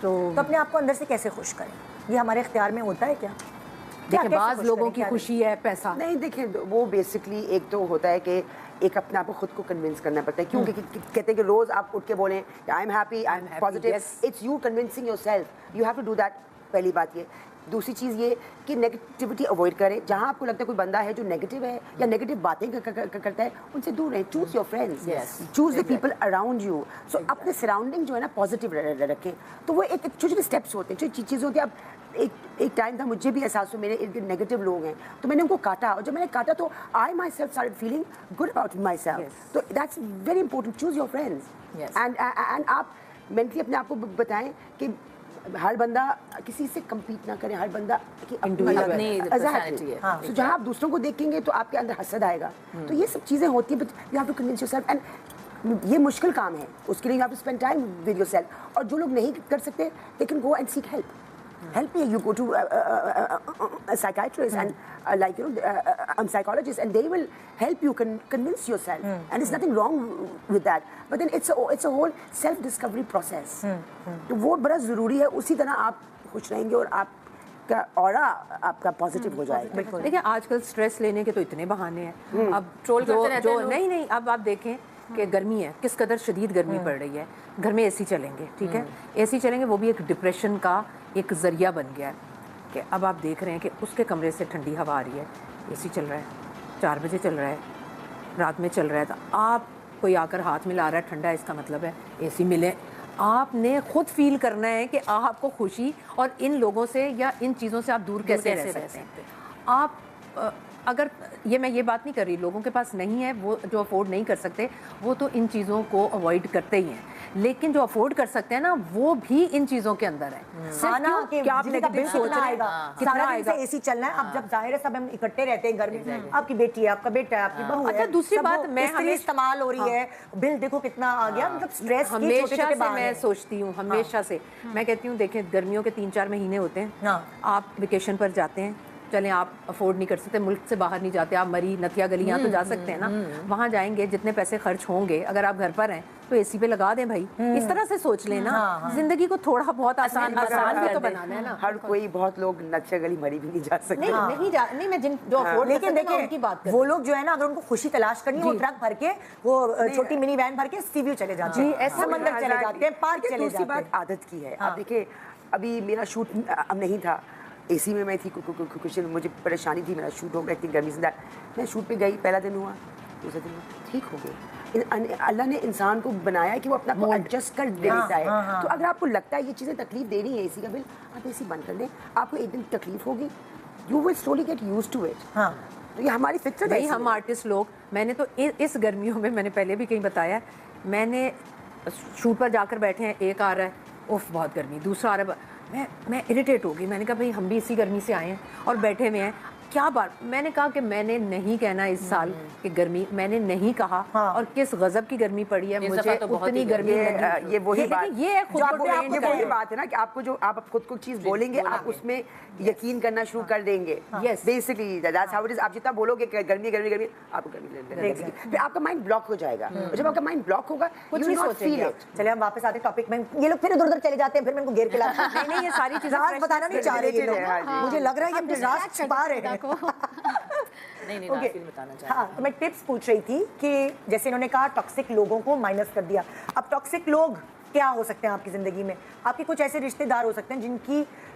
तो अपने आप को अंदर से कैसे खुश करें? ये हमारे इख्तियार में होता है क्या? देखिए, बाज़ लोगों की खुशी है पैसा। नहीं, देखिए वो बेसिकली एक तो होता है कि एक अपने आप को खुद को कन्विंस करना पड़ता है, क्योंकि कहते हैं कि रोज आप उठ के बोलें I am happy, I am positive, it's you convincing yourself, you have to do that. पहली बात ये। दूसरी चीज़ ये कि नेगेटिविटी अवॉइड करें। जहाँ आपको लगता है कोई बंदा है जो नेगेटिव है या नेगेटिव बातें करता है, उनसे दूर रहें। Choose your friends, choose the people around you. So अपने सराउंडिंग जो है ना पॉजिटिव रखें। तो वो एक छोटे छोटे स्टेप्स होते हैं, छोटी चीज़ें होती हैं। अब एक टाइम था, मुझे भी एहसास हुआ मेरे इर्द गिर्द नेगेटिव लोग हैं, तो मैंने उनको काटा, और जब मैंने काटा तो I myself started feeling good about myself. तो that's very important. Choose your friends and आप मेंटली अपने आप को बताएं कि हर बंदा किसी से कम्पीट ना करे, हर बंदा की अपनी पर्सनैलिटी है। तो जहाँ आप दूसरों को देखेंगे तो आपके अंदर हसद आएगा। तो ये सब चीज़ें होती हैं, but you have to convince yourself. And ये मुश्किल काम है, उसके लिए you have to spend time with yourself. और जो लोग नहीं कर सकते, they can go and seek help. Help me. You go to a psychiatrist and psychologist, and they will help you convince yourself. And there's nothing wrong with that. But then it's a whole self-discovery process. तो वो बड़ा ज़रूरी है. उसी तरह आप खुश रहेंगे और आपका ऑरा आपका पॉजिटिव हो जाएगा. देखिए आजकल स्ट्रेस लेने के तो इतने बहाने हैं. अब ट्रोल करते रहते हैं. नहीं अब आप देखें कि गर्मी है, किस कदर शदीद गर्मी पड़ रही है. घर में एसी चलेंगे, ठीक है, एसी चलेंगे, वो भी एक डिप्रेशन का एक ज़रिया बन गया है कि अब आप देख रहे हैं कि उसके कमरे से ठंडी हवा आ रही है, एसी चल रहा है, 4 बजे चल रहा है, रात में चल रहा है, तो आप कोई आकर हाथ मिला रहा है ठंडा, इसका मतलब है एसी मिले. आपने खुद फील करना है कि आपको खुशी और इन लोगों से या इन चीज़ों से आप दूर कैसे रह सकते हैं. आप अगर मैं ये बात नहीं कर रही, लोगों के पास नहीं है, वो जो अफोर्ड नहीं कर सकते वो तो इन चीज़ों को अवॉइड करते ही हैं, लेकिन जो अफोर्ड कर सकते हैं ना वो भी इन चीज़ों के अंदर है. क्या आप नेगेटिव सोच रहे हैं, सारा दिन से एसी चलना है. अब जब जाहिर है सब हम इकट्ठे रहते हैं घर में, आपकी बेटी है, आपका बेटा है, आपकी बहू है. अच्छा, दूसरी बात मैं हमेशा इस्तेमाल हो रही है, बिल देखो कितना आ गया. मतलब स्ट्रेस हमेशा से मैं सोचती हूँ, हमेशा से मैं कहती हूँ, देखें गर्मियों के 3-4 महीने होते हैं, आप वेकेशन पर जाते हैं, चलें आप अफोर्ड नहीं कर सकते, मुल्क से बाहर नहीं जाते, आप मरी नथिया गली यहाँ तो जा सकते हैं ना, वहाँ जाएंगे, जितने पैसे खर्च होंगे अगर आप घर पर हैं तो एसी पे लगा दें भाई. इस तरह से सोच लेना. जिंदगी को थोड़ा बहुत आसान भी तो बनाना है ना. हर कोई, बहुत लोग नथिया गली मरी भी नहीं जा सकते. नहीं मैं जिन जो अफोर्ड, लेकिन देखिए वो लोग जो है ना, अगर उनको खुशी तलाश करनी है, वो ट्रक भर के, वो छोटी मिनी वैन भर के सी व्यू चले जाते हैं, ऐसे मंदिर चले जाते हैं, पार्क चले जाते हैं. बात आदत की है. आप देखिए अभी मेरा शूट अब नहीं था, एसी में मैं थी, कुछ मुझे परेशानी थी, मेरा शूट हो गया इतनी गर्मी से. मैं शूट पे गई, पहला दिन हुआ, दूसरा दिन हुआ, ठीक हो गए. अल्लाह ने इंसान को बनाया कि वो अपना को एडजस्ट कर देता है. तो अगर आपको लगता है ये चीज़ें तकलीफ दे रही है एसी का बिल, आप एसी बंद कर दें. आपको एक दिन तकलीफ होगी, you will slowly get used to it. तो ये हमारी फितरत है. हम आर्टिस्ट लोग, मैंने तो इस गर्मियों में, मैंने पहले भी कहीं बताया, मैंने शूट पर जाकर बैठे हैं, एक आ रहा है, उफ बहुत गर्मी, दूसरा आ रहा है, मैं इरिटेट हो गई. मैंने कहा भाई हम भी इसी गर्मी से आए हैं और बैठे हुए हैं, क्या बात. मैंने कहा कि मैंने नहीं कहना इस साल कि गर्मी, मैंने नहीं कहा. और किस गजब की गर्मी पड़ी है, मुझे तो उतनी गर्मी लगी. ये वही बात बात है ना कि आपको जो आप खुद को चीज बोलेंगे, आप उसमें यकीन करना शुरू कर देंगे. Basically that's how it is. आप जितना बोलोगे कि गर्मी गर्मी गर्मी, आपको गर्मी लगेगी, फिर आपका माइंड ब्लॉक हो जाएगा. जब आपका माइंड ब्लॉक होगा, कुछ नहीं सोचेंगे. चलिए हम वापस आते टॉपिक में. ये लोग फिर उधर चले जाते हैं, फिर मैं इनको घेर के लाता हूं. नहीं ये सारी चीजें राज बताना नहीं चाह रहे ये लोग. मुझे लग रहा है ये अपने राज छिपा रहे हैं. नहीं बताना चाह. हाँ, तो मैं टिप्स पूछ रही थी कि जैसे इन्होंने कहा टॉक्सिक लोगों को माइनस कर दिया. अब टॉक्सिक लोग क्या हो सकते हैं आपकी ज़िंदगी में? आपके कुछ ऐसे रिश्तेदार हो सकते हैं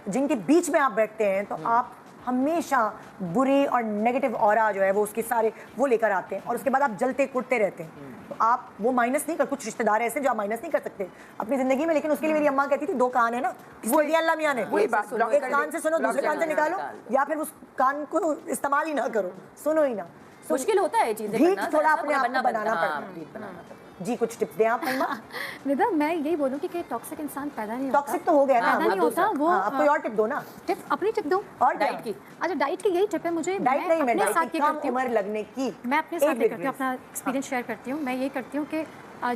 जिनके बीच में आप बैठते हैं तो आप हमेशा बुरी और नेगेटिव ऑरा जो है वो उसके सारे वो लेकर आते हैं, और उसके बाद आप जलते कुटते रहते हैं. तो आप वो माइनस नहीं कर. कुछ रिश्तेदार ऐसे जो आप माइनस नहीं कर सकते अपनी ज़िंदगी में, लेकिन उसके लिए मेरी अम्मा कहती थी 2 कान है ना, वो दिया अल्लाह मियां ने, एक कान से सुनो, दूसरे कान से निकालो, या फिर उस कान को इस्तेमाल ही ना करो, सुनो ही ना. मुश्किल होता है चीजें करना, थोड़ा अपने आप को बनाना पड़ता है. जी कुछ टिप्स दें आप. निदा मैं यही बोलूँगी कि टॉक्सिक इंसान पैदा नहीं होता. टॉक्सिक तो हो गया ना, पैदा नहीं होता वो. आप कोई और टिप दो ना. टिप अपनी टिप दो. और डाइट की. अच्छा डाइट की यही टिप है मुझे. डाइट नहीं, मैं साथ की करती हूँ, उम्र लगने की मैं अपने साथ करती हूँ, अपना एक्सपीरियंस शेयर करती हूँ. मैं ये करती हूँ कि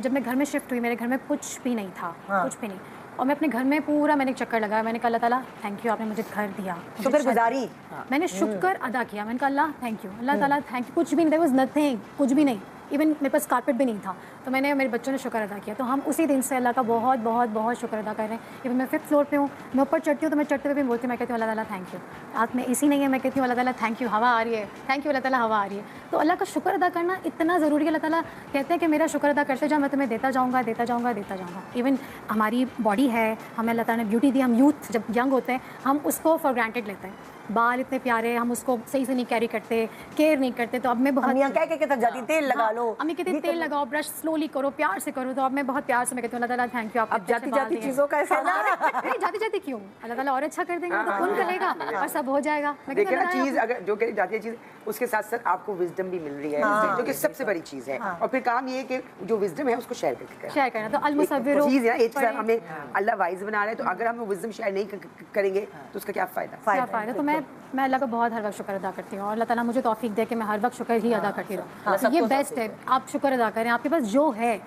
जब मैं घर में शिफ्ट हुई, मेरे घर में कुछ भी नहीं था, कुछ भी नहीं, और मैं अपने घर में पूरा मैंने चक्कर लगाया. मैंने कहा अल्लाह ताला थैंक यू, आपने मुझे घर दिया, शुक्रगुजारी. मैंने शुक्र अदा किया. मैंने कहा अल्लाह थैंक यू, अल्लाह ताला थैंक यू. कुछ भी नहीं, देयर वाज नथिंग, कुछ भी नहीं, इवन मेरे पास कारपेट भी नहीं था, तो मैंने मेरे बच्चों ने शुक्र अदा किया। तो हम उसी दिन से अल्लाह का बहुत बहुत बहुत शुक्र अदा कर रहे हैं। इवन मैं 5th फ्लोर पे हूँ, मैं ऊपर चढ़ती हूँ तो मैं चढ़ते हुए भी बोलती हूँ, मैं कहती हूँ अल्लाह ताला थैंक यू। रात में एसी नहीं है, मैं कहती हूँ अल्लाह ताला थैंक यू, हवा आ रही है, थैंक यू अल्लाह ताला हवा आ रही है। तो अल्लाह का शुक्र अदा करना इतना ज़रूरी है। अल्लाह ताला कहते हैं कि मेरा शुक्र अदा करते जाओ, मैं तुम्हें देता जाऊँगा देता जाऊँगा देता जाऊँगा। इवन हमारी बॉडी है, हमें अल्लाह ताला ने ब्यूटी दी, हम यूथ जब यंग होते हैं हम उसको फॉर ग्रांटेड लेते हैं। बाल इतने प्यारे, हम उसको सही से नहीं कैरी करते, केयर नहीं करते। तो अब मैं बहुत अम्मियाँ क्या थक जाती, तेल लगा लो, अम्मी कहते हैं तेल लगाओ, ब्रश स्लोली करो, प्यार से करो। तो अब मैं बहुत प्यार से मैं कहती हूँ अल्लाह ताला थैंक यू। आप अब जाती जाती चीज़ों का ऐसा नहीं जाती जाती क्यों, अल्लाह ताला और अच्छा कर देंगे तो कौन करेगा और सब हो जाएगा। मैं कहती देखिए हूँ ना, चीज अगर जो करी जाती है चीज, उसके साथ साथ आपको विजडम भी मिल रही है, जो कि सबसे बड़ी चीज है। और फिर काम ये है कि जो विजडम है उसको शेयर करके करें। शेयर करना। तो अलमुसव्विर चीज है, एक चीज हमें अल्लाह वाइज बना रहा है, तो अगर हम विजडम शेयर नहीं करेंगे तो उसका क्या फायदा। क्या फ़ायदा। तो मैं अल्लाह का बहुत हर वक्त शुक्र अदा करती हूँ और अल्लाह ताला मुझे तौफीक दे कि मैं हर वक्त शुक्र ही अदा करती रहूँ। तो ये बेस्ट है, आप शुक्र अदा करें। आपके पास जो है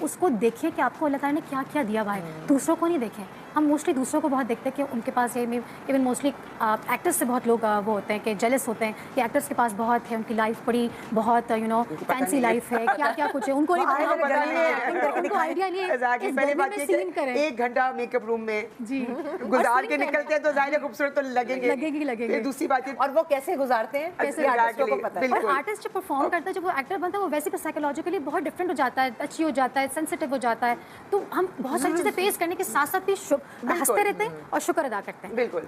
उसको देखिए कि आपको अल्लाह ताला ने क्या क्या दिया हुआ है, दूसरों को नहीं देखें। हम मोस्टली दूसरों को बहुत देखते हैं कि उनके पास ये, इवन मोस्टली एक्टर्स से बहुत लोग वो होते हैं कि जेलस होते हैं कि एक्टर्स के पास बहुत है, उनकी लाइफ बड़ी बहुत फैंसी लाइफ है, क्या क्या कुछ है, उनको नहीं पता, उनको आइडिया नहीं है। इस पहले गर्मी बात में ये सीन कि करें 1 घंटा मेकअप रूम में जी गुजार के निकलते हैं तो जाहिर है खूबसूरत तो लगेंगे। फिर दूसरी बात ये, और वो कैसे गुजारते हैं, कैसे आर्टिस्टों को पता है। और आर्टिस्ट जब परफॉर्म करता है, जब वो एक्टर बनता है, वो वैसे भी साइकोलॉजिकली बहुत डिफरेंट हो जाता है, अच्छी हो जाता है, सेंसिटिव हो जाता है। तो हम बहुत सारी चीज़ें फेस करने के साथ साथ भी हंसते रहते हैं और शुक्र अदा करते हैं। बिल्कुल।